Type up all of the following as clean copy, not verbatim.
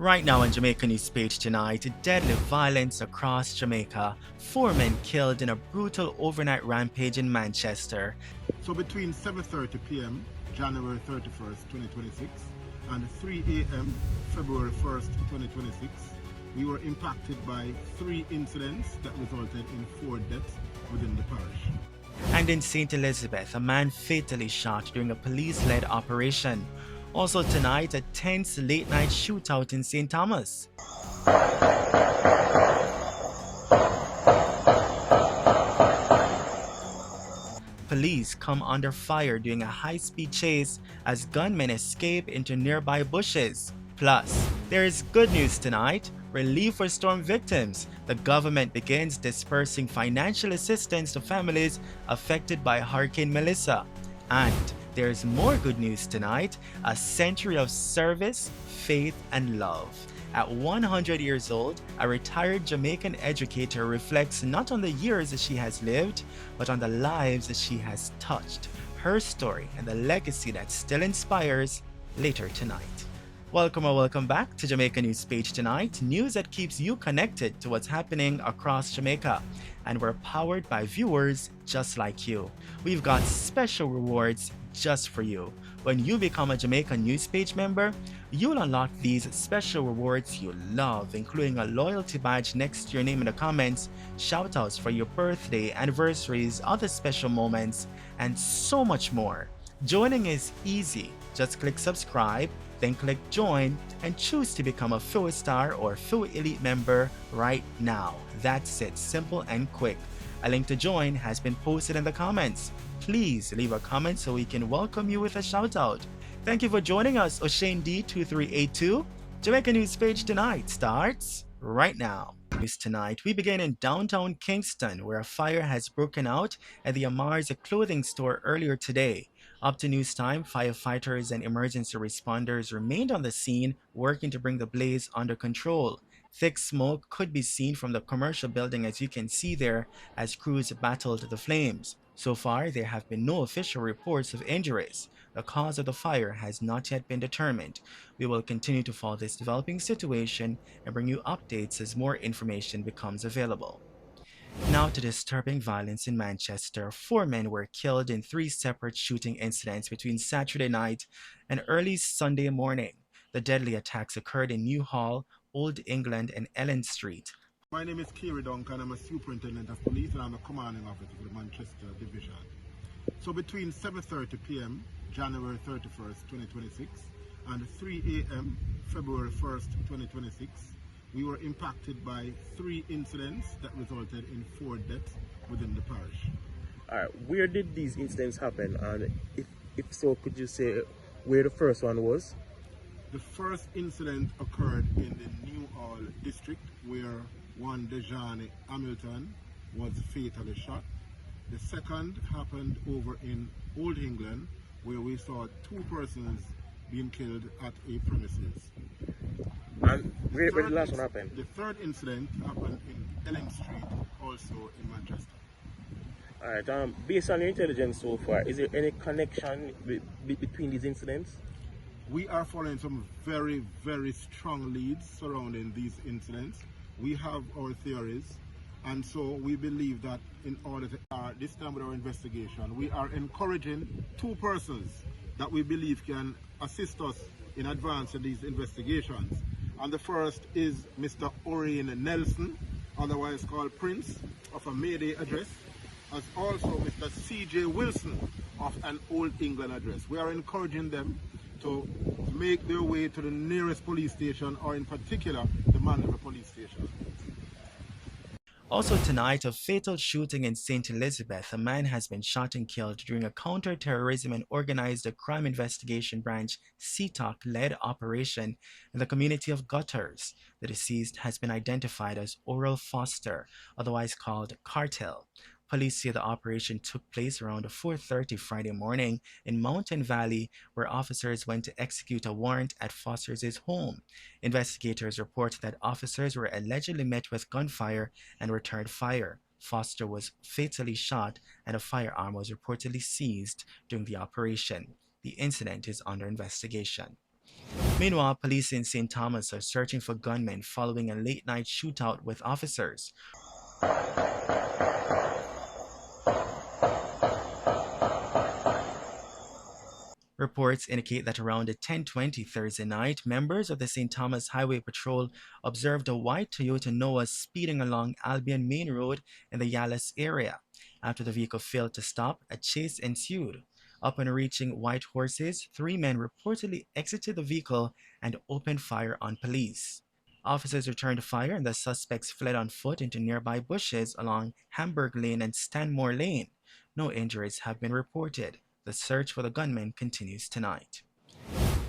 Right now on Jamaica News Page tonight, deadly violence across Jamaica. 4 men killed in a brutal overnight rampage in Manchester. So between 7:30 p.m. January 31st, 2026 and 3 a.m. February 1st, 2026, we were impacted by 3 incidents that resulted in 4 deaths within the parish. And in St. Elizabeth, a man fatally shot during a police-led operation. Also tonight, a tense late-night shootout in St. Thomas. Police come under fire during a high-speed chase as gunmen escape into nearby bushes. Plus, there is good news tonight. Relief for storm victims. The government begins dispersing financial assistance to families affected by Hurricane Melissa. And there's more good news tonight. A century of service, faith, and love. At 100 years old, a retired Jamaican educator reflects not on the years that she has lived, but on the lives that she has touched. Her story and the legacy that still inspires later tonight. Welcome or welcome back to Jamaica News Page tonight, news that keeps you connected to what's happening across Jamaica. And we're powered by viewers just like you. We've got special rewards just for you. When you become a Jamaica News Page member, you'll unlock these special rewards you love, including a loyalty badge next to your name in the comments, shoutouts for your birthday, anniversaries, other special moments, and so much more. Joining is easy. Just click subscribe, then click join, and choose to become a Full Star or Full Elite member right now. That's it, simple and quick. A link to join has been posted in the comments. Please leave a comment so we can welcome you with a shout out. Thank you for joining us, O'Shane D2382. Jamaica News Page tonight starts right now. News tonight, we begin in downtown Kingston, where a fire has broken out at the Amar's clothing store earlier today. Up to news time, firefighters and emergency responders remained on the scene, working to bring the blaze under control. Thick smoke could be seen from the commercial building, as you can see there, as crews battled the flames. So far, there have been no official reports of injuries. The cause of the fire has not yet been determined. We will continue to follow this developing situation and bring you updates as more information becomes available. Now to disturbing violence in Manchester. 4 men were killed in 3 separate shooting incidents between Saturday night and early Sunday morning. The deadly attacks occurred in Newhall, Old England, and Ellen Street. My name is Kerry Duncan. I'm a superintendent of police and I'm a commanding officer for the Manchester Division. So between 7:30 p.m. January 31st, 2026 and 3 a.m. February 1st, 2026, we were impacted by 3 incidents that resulted in 4 deaths within the parish. Alright, where did these incidents happen, and if so, could you say where the first one was? The first incident occurred in the Newhall district, where one Dejani Hamilton was fatally shot. The second happened over in Old England, where we saw 2 persons being killed at a premises. And where did the last one happen? The third incident happened in Ellen Street, also in Manchester. Alright, based on your intelligence so far, is there any connection between these incidents? We are following some very, very strong leads surrounding these incidents. We have our theories, and so we believe that in order to this time with our investigation, we are encouraging 2 persons that we believe can assist us in advancing these investigations. And the first is Mr. Orion Nelson, otherwise called Prince, of a Mayday address, as also Mr. C.J. Wilson of an Old England address. We are encouraging them to make their way to the nearest police station, or in particular, the Mandeville police station. Also tonight, a fatal shooting in St. Elizabeth. A man has been shot and killed during a counter-terrorism and organized crime investigation branch CTOC-led operation in the community of Gutters. The deceased has been identified as Oral Foster, otherwise called Cartel. Police say the operation took place around 4:30 Friday morning in Mountain Valley, where officers went to execute a warrant at Foster's home. Investigators report that officers were allegedly met with gunfire and returned fire. Foster was fatally shot and a firearm was reportedly seized during the operation. The incident is under investigation. Meanwhile, police in St. Thomas are searching for gunmen following a late-night shootout with officers. Reports indicate that around 10:20 Thursday night, members of the St. Thomas Highway Patrol observed a white Toyota Noah speeding along Albion Main Road in the Yalis area. After the vehicle failed to stop, a chase ensued. Upon reaching White Horses, three men reportedly exited the vehicle and opened fire on police. Officers returned fire and the suspects fled on foot into nearby bushes along Hamburg Lane and Stanmore Lane. No injuries have been reported. The search for the gunman continues tonight.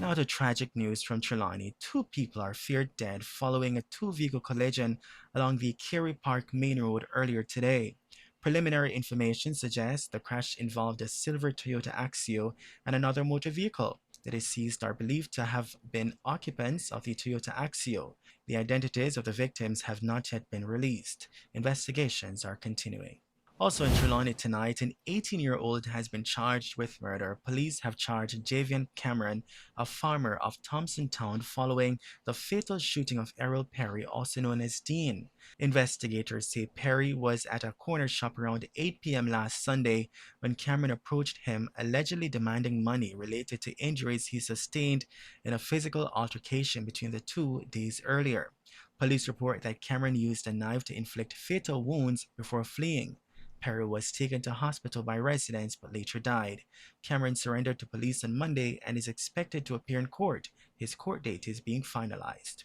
Now to tragic news from Trelawney. Two people are feared dead following a two-vehicle collision along the Kerry Park Main Road earlier today. Preliminary information suggests the crash involved a silver Toyota Axio and another motor vehicle. The deceased are believed to have been occupants of the Toyota Axio. The identities of the victims have not yet been released. Investigations are continuing. Also in Trelawney tonight, an 18-year-old has been charged with murder. Police have charged Javian Cameron, a farmer of Thompson Town, following the fatal shooting of Errol Perry, also known as Dean. Investigators say Perry was at a corner shop around 8 p.m. last Sunday when Cameron approached him, allegedly demanding money related to injuries he sustained in a physical altercation between the two days earlier. Police report that Cameron used a knife to inflict fatal wounds before fleeing. Perry was taken to hospital by residents but later died. Cameron surrendered to police on Monday and is expected to appear in court. His court date is being finalized.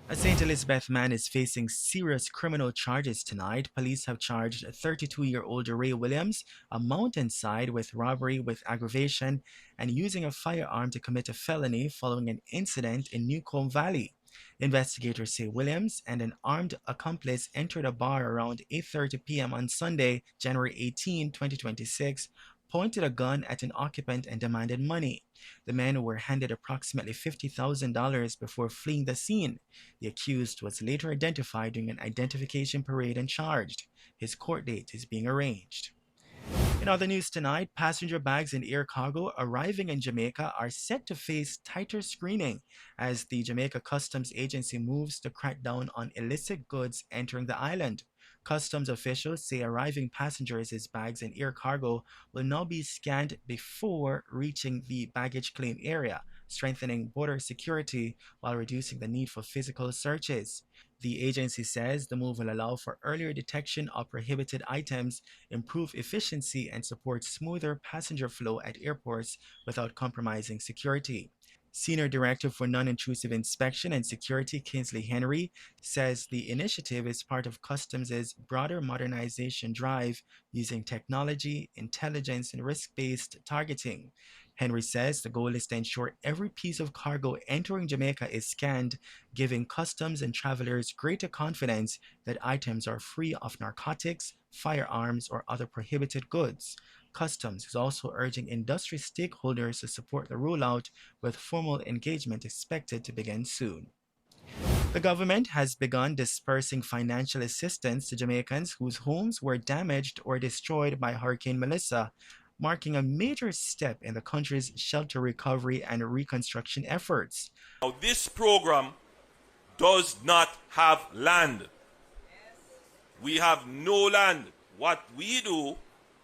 A St. Elizabeth man is facing serious criminal charges tonight. Police have charged 32-year-old Ray Williams, a Mountainside, with robbery with aggravation and using a firearm to commit a felony following an incident in Newcomb Valley. Investigators say Williams and an armed accomplice entered a bar around 8:30 p.m. on Sunday, January 18, 2026, pointed a gun at an occupant and demanded money. The men were handed approximately $50,000 before fleeing the scene. The accused was later identified during an identification parade and charged. His court date is being arranged. In other news tonight, passenger bags and air cargo arriving in Jamaica are set to face tighter screening as the Jamaica Customs Agency moves to crack down on illicit goods entering the island. Customs officials say arriving passengers' bags and air cargo will now be scanned before reaching the baggage claim area, strengthening border security while reducing the need for physical searches. The agency says the move will allow for earlier detection of prohibited items, improve efficiency, and support smoother passenger flow at airports without compromising security. Senior Director for Non-Intrusive Inspection and Security, Kingsley Henry, says the initiative is part of Customs' broader modernization drive using technology, intelligence, and risk-based targeting. Henry says the goal is to ensure every piece of cargo entering Jamaica is scanned, giving customs and travelers greater confidence that items are free of narcotics, firearms, or other prohibited goods. Customs is also urging industry stakeholders to support the rollout, with formal engagement expected to begin soon. The government has begun dispersing financial assistance to Jamaicans whose homes were damaged or destroyed by Hurricane Melissa, marking a major step in the country's shelter recovery and reconstruction efforts. Now, this program does not have land. We have no land. What we do,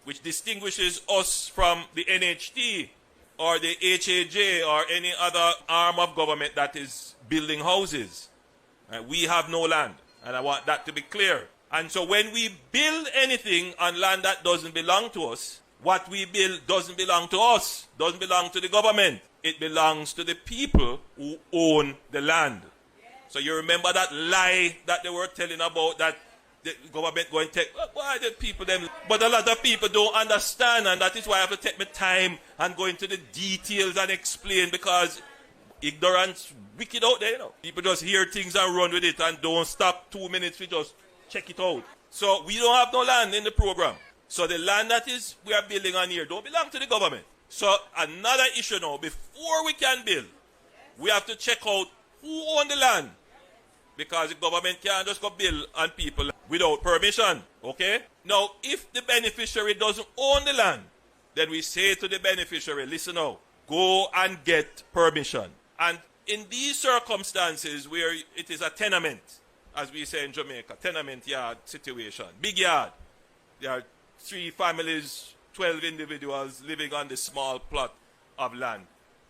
which distinguishes us from the NHT or the HAJ or any other arm of government that is building houses, we have no land. And I want that to be clear. And so when we build anything on land that doesn't belong to us, what we build doesn't belong to us, doesn't belong to the government. It belongs to the people who own the land. So you remember that lie that they were telling about that the government going to take, why the people them? But a lot of people don't understand, and that is why I have to take my time and go into the details and explain, because ignorance wicked out there, you know. People just hear things and run with it and don't stop 2 minutes to just check it out. So we don't have no land in the program. So the land that is we are building on here don't belong to the government. So another issue now, before we can build, we have to check out who owns the land. Because the government can't just go build on people without permission. Okay? Now, if the beneficiary doesn't own the land, then we say to the beneficiary, listen now, go and get permission. And in these circumstances where it is a tenement, as we say in Jamaica, tenement yard situation, big yard, there are 3 families, 12 individuals living on this small plot of land.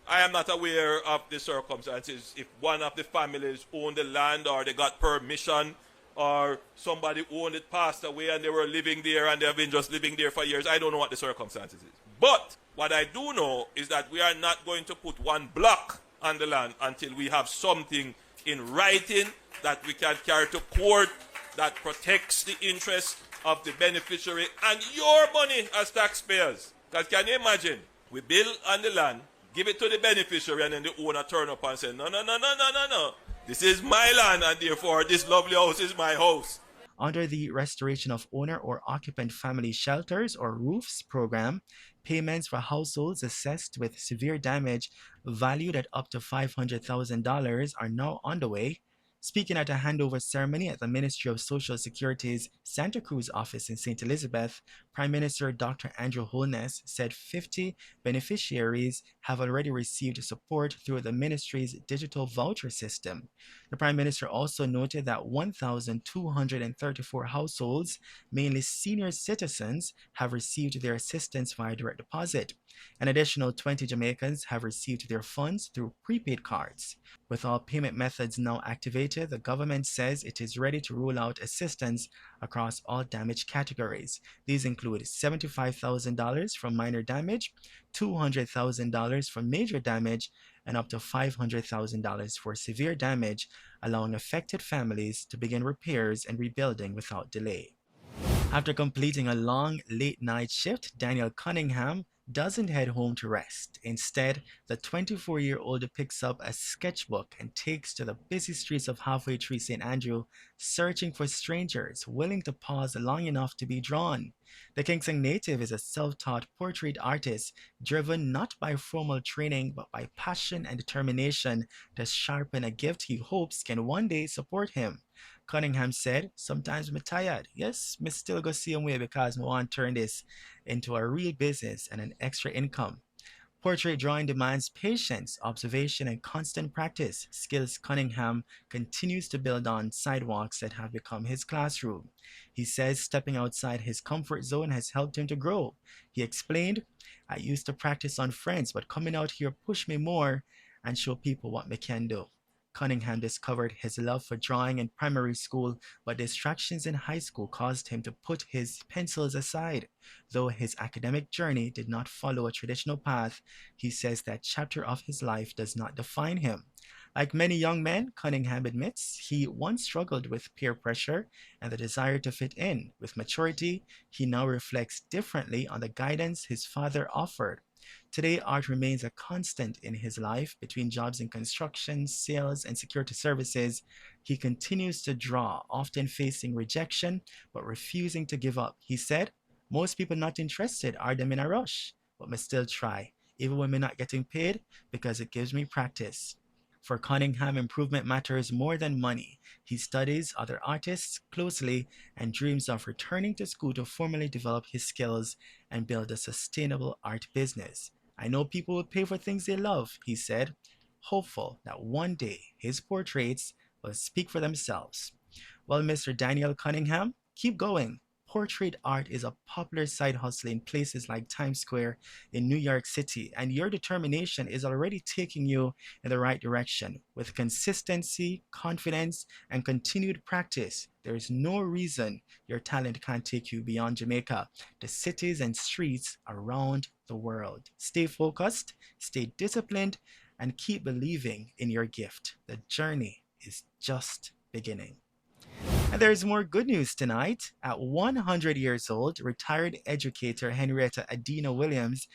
I am not aware of the circumstances if one of the families owned the land or they got permission or somebody owned it, passed away, and they were living there and they have been just living there for years. I don't know what the circumstances is. But what I do know is that we are not going to put one block on the land until we have something in writing that we can carry to court that protects the interest of the beneficiary and your money as taxpayers. Because can you imagine, we build on the land, give it to the beneficiary, and then the owner turn up and say, no. This is my land, and therefore this lovely house is my house. Under the Restoration of Owner or Occupant Family Shelters or ROOFs program, payments for households assessed with severe damage valued at up to $500,000 are now underway. Speaking at a handover ceremony at the Ministry of Social Security's Santa Cruz office in St. Elizabeth, Prime Minister Dr. Andrew Holness said 50 beneficiaries have already received support through the ministry's digital voucher system. The Prime Minister also noted that 1,234 households, mainly senior citizens, have received their assistance via direct deposit. An additional 20 Jamaicans have received their funds through prepaid cards. With all payment methods now activated, the government says it is ready to roll out assistance across all damage categories. These include $75,000 for minor damage, $200,000 for major damage, and up to $500,000 for severe damage, allowing affected families to begin repairs and rebuilding without delay. After completing a long late-night shift, Daniel Cunningham doesn't head home to rest. Instead, the 24-year-old picks up a sketchbook and takes to the busy streets of halfway through St. Andrew, searching for strangers willing to pause long enough to be drawn. The Kingston native is a self-taught portrait artist, driven not by formal training but by passion and determination to sharpen a gift he hopes can one day support him. Cunningham said, "Sometimes I'm tired. Yes, me still go see him way because I want to turn this into a real business and an extra income." Portrait drawing demands patience, observation, and constant practice, skills Cunningham continues to build on sidewalks that have become his classroom. He says stepping outside his comfort zone has helped him to grow. He explained, "I used to practice on friends, but coming out here pushed me more and show people what me can do." Cunningham discovered his love for drawing in primary school, but distractions in high school caused him to put his pencils aside. Though his academic journey did not follow a traditional path, he says that chapter of his life does not define him. Like many young men, Cunningham admits he once struggled with peer pressure and the desire to fit in. With maturity, he now reflects differently on the guidance his father offered. Today, art remains a constant in his life. Between jobs in construction, sales, and security services, he continues to draw, often facing rejection, but refusing to give up. He said, "Most people not interested are them in a rush, but me still try, even when me not getting paid, because it gives me practice." For Cunningham, improvement matters more than money. He studies other artists closely and dreams of returning to school to formally develop his skills and build a sustainable art business. "I know people will pay for things they love," he said, hopeful that one day his portraits will speak for themselves. Well, Mr. Daniel Cunningham, keep going. Portrait art is a popular side hustle in places like Times Square in New York City, and your determination is already taking you in the right direction. With consistency, confidence, and continued practice, there is no reason your talent can't take you beyond Jamaica, the cities and streets around the world. Stay focused, stay disciplined, and keep believing in your gift. The journey is just beginning. And there's more good news tonight. At 100 years old, retired educator Henrietta Adina Williams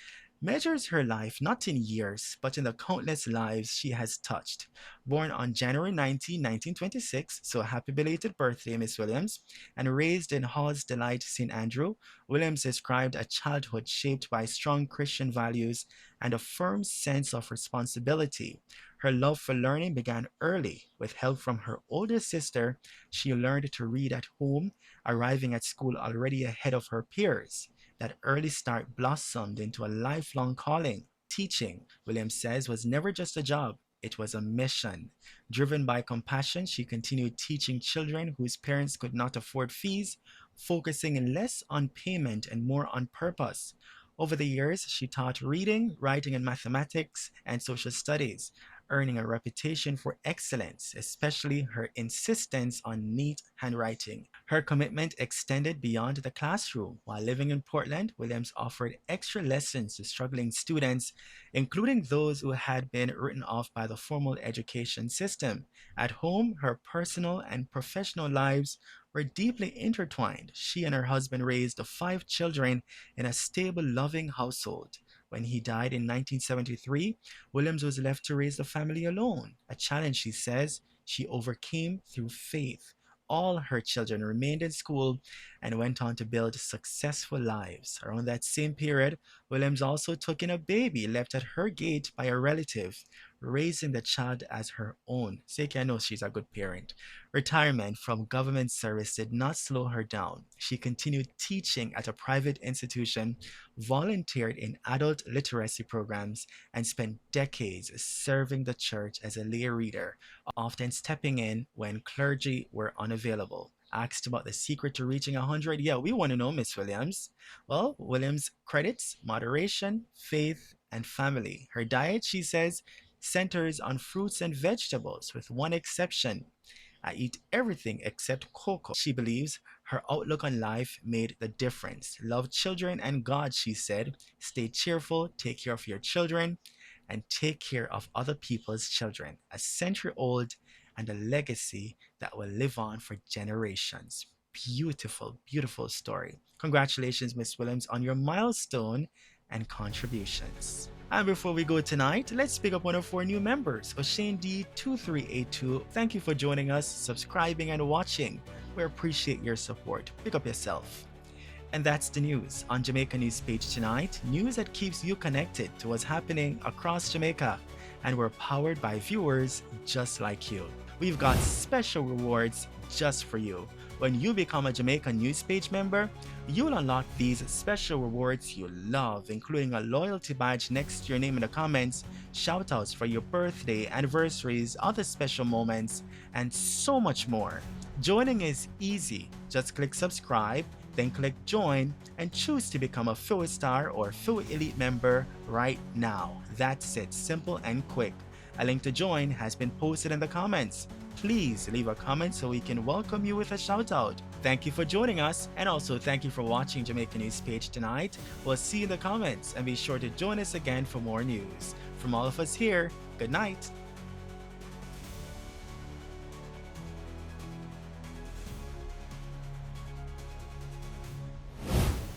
measures her life not in years, but in the countless lives she has touched. Born on January 19, 1926, so happy belated birthday, Miss Williams, and raised in Hall's Delight, St. Andrew, Williams described a childhood shaped by strong Christian values and a firm sense of responsibility. Her love for learning began early. With help from her older sister, she learned to read at home, arriving at school already ahead of her peers. That early start blossomed into a lifelong calling. Teaching, Williams says, was never just a job. it was a mission. Driven by compassion, she continued teaching children whose parents could not afford fees, focusing less on payment and more on purpose. Over the years, she taught reading, writing, and mathematics and social studies, earning a reputation for excellence, especially her insistence on neat handwriting. Her commitment extended beyond the classroom. While living in Portland, Williams offered extra lessons to struggling students, including those who had been written off by the formal education system. At home, her personal and professional lives were deeply intertwined. She and her husband raised 5 children in a stable, loving household. When he died in 1973, Williams was left to raise the family alone, a challenge she says she overcame through faith. All her children remained in school and went on to build successful lives. Around that same period, Williams also took in a baby left at her gate by a relative, raising the child as her own. Seki knows she's a good parent. Retirement from government service did not slow her down. She continued teaching at a private institution, volunteered in adult literacy programs, and spent decades serving the church as a lay reader, often stepping in when clergy were unavailable. Asked about the secret to reaching 100, yeah, we want to know, Miss Williams. Well, Williams credits moderation, faith, and family. Her diet, she says, centers on fruits and vegetables, with one exception. I eat everything except cocoa. She believes her outlook on life made the difference. Love children and God, she said. Stay cheerful, take care of your children, and take care of other people's children. A century old and a legacy that will live on for generations. Beautiful, beautiful story. Congratulations, Miss Williams, on your milestone and contributions. And before we go tonight, let's pick up one of our new members, O'Shane D2382. Thank you for joining us, subscribing, and watching. We appreciate your support. Pick up yourself. And that's the news on Jamaica News Page tonight. News that keeps you connected to what's happening across Jamaica. And we're powered by viewers just like you. We've got special rewards just for you. When you become a Jamaica News Page member, you'll unlock these special rewards you love, including a loyalty badge next to your name in the comments, shoutouts for your birthday, anniversaries, other special moments, and so much more. Joining is easy. Just click subscribe, then click join, and choose to become a Full Star or Full Elite member right now. That's it, simple and quick. A link to join has been posted in the comments. Please leave a comment so we can welcome you with a shout out. Thank you for joining us, and also thank you for watching Jamaica News Page tonight. We'll see you in the comments, and be sure to join us again for more news. From all of us here, good night.